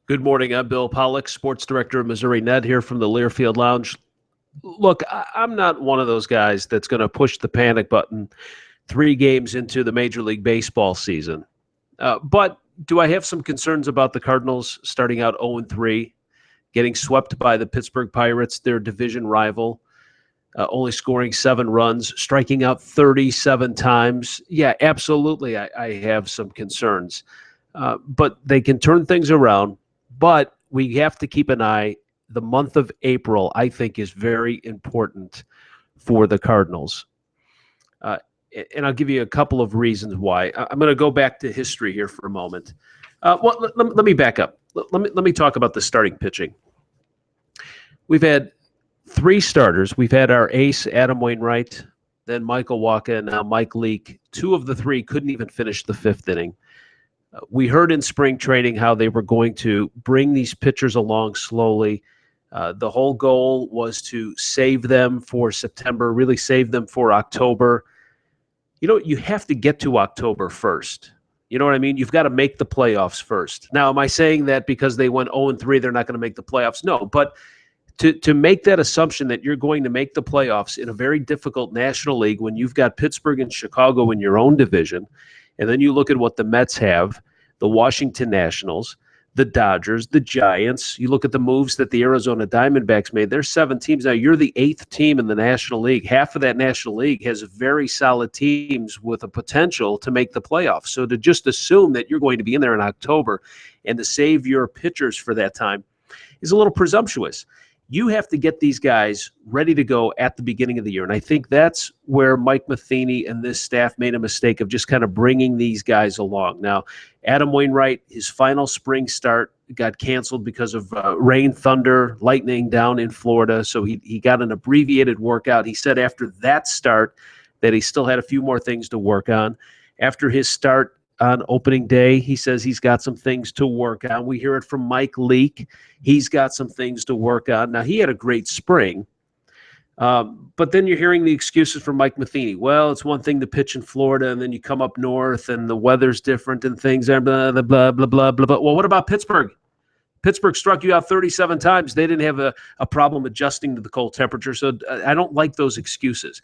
Good morning. I'm Bill Pollock, sports director of Missouri Net here from the Learfield Lounge. Look, I'm not one of those guys that's going to push the panic button 3 games into the Major League Baseball season. But do I have some concerns about the Cardinals starting out 0-3, getting swept by the Pittsburgh Pirates, their division rival, only scoring 7 runs, striking out 37 times? Yeah, absolutely, I have some concerns. But they can turn things around. But we have to keep an eye. The month of April, I think, is very important for the Cardinals. And I'll give you a couple of reasons why. I'm going to go back to history here for a moment. Let me back up. Let me talk about the starting pitching. We've had 3 starters. We've had our ace, Adam Wainwright, then Michael Wacha, and now Mike Leake. 2 of the 3 couldn't even finish the 5th inning. We heard in spring training how they were going to bring these pitchers along slowly. The whole goal was to save them for September, really save them for October. You have to get to October first. You know what I mean? You've got to make the playoffs first. Now, am I saying that because they went 0-3, they're not going to make the playoffs? No, but to make that assumption that you're going to make the playoffs in a very difficult National League when you've got Pittsburgh and Chicago in your own division, and then you look at what the Mets have, the Washington Nationals, the Dodgers, the Giants. You look at the moves that the Arizona Diamondbacks made. There's 7 teams. Now, you're the 8th team in the National League. Half of that National League has very solid teams with a potential to make the playoffs. So to just assume that you're going to be in there in October and to save your pitchers for that time is a little presumptuous. You have to get these guys ready to go at the beginning of the year. And I think that's where Mike Matheny and this staff made a mistake of just kind of bringing these guys along. Now, Adam Wainwright, his final spring start got canceled because of rain, thunder, lightning down in Florida. So he got an abbreviated workout. He said after that start that he still had a few more things to work on. After his start on opening day, he says he's got some things to work on. We hear it from Mike Leake. He's got some things to work on. Now, he had a great spring, but then you're hearing the excuses from Mike Matheny. Well, it's one thing to pitch in Florida, and then you come up north, and the weather's different, and things are blah, blah, blah, blah, blah, blah, blah. Well, what about Pittsburgh? Pittsburgh struck you out 37 times. They didn't have a problem adjusting to the cold temperature, so I don't like those excuses.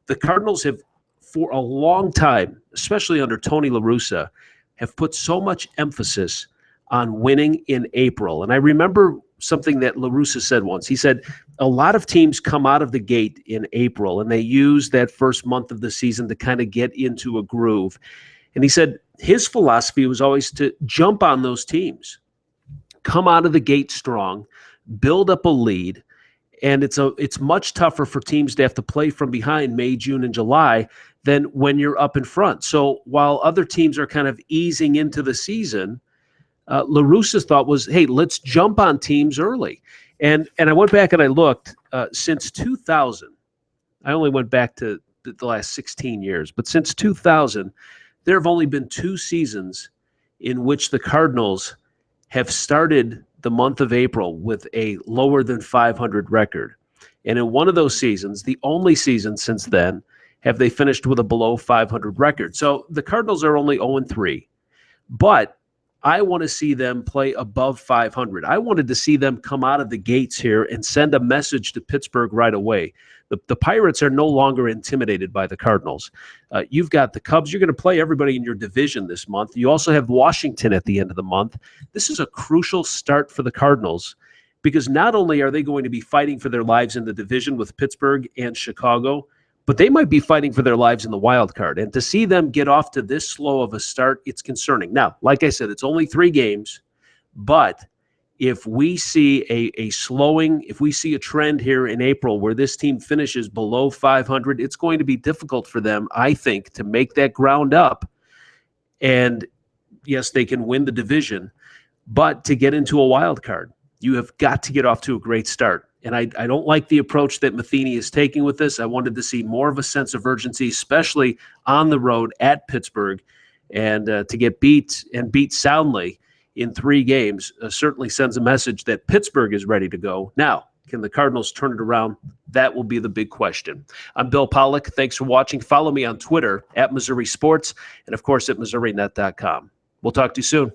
The Cardinals have, for a long time, especially under Tony La Russa, have put so much emphasis on winning in April. And I remember something that La Russa said once. He said, a lot of teams come out of the gate in April, and they use that first month of the season to kind of get into a groove. And he said his philosophy was always to jump on those teams, come out of the gate strong, build up a lead. And it's much tougher for teams to have to play from behind May, June, and July than when you're up in front. So while other teams are kind of easing into the season, La Russa's thought was, hey, let's jump on teams early. And I went back and I looked. Since 2000, I only went back to the last 16 years, but since 2000, there have only been 2 seasons in which the Cardinals have started the month of April with a lower than 500 record. And in one of those seasons, the only season since then, have they finished with a below 500 record. So the Cardinals are only 0-3, but I want to see them play above 500. I wanted to see them come out of the gates here and send a message to Pittsburgh right away. The Pirates are no longer intimidated by the Cardinals. You've got the Cubs. You're going to play everybody in your division this month. You also have Washington at the end of the month. This is a crucial start for the Cardinals because not only are they going to be fighting for their lives in the division with Pittsburgh and Chicago, but they might be fighting for their lives in the wild card. And to see them get off to this slow of a start, it's concerning. Now, like I said, it's only 3 games, but if we see a slowing, if we see a trend here in April where this team finishes below 500, it's going to be difficult for them, I think, to make that ground up. And yes, they can win the division, but to get into a wild card, you have got to get off to a great start. And I don't like the approach that Matheny is taking with this. I wanted to see more of a sense of urgency, especially on the road at Pittsburgh. And to get beat and beat soundly in 3 games certainly sends a message that Pittsburgh is ready to go. Now, can the Cardinals turn it around? That will be the big question. I'm Bill Pollock. Thanks for watching. Follow me on Twitter at Missouri Sports and, of course, at MissouriNet.com. We'll talk to you soon.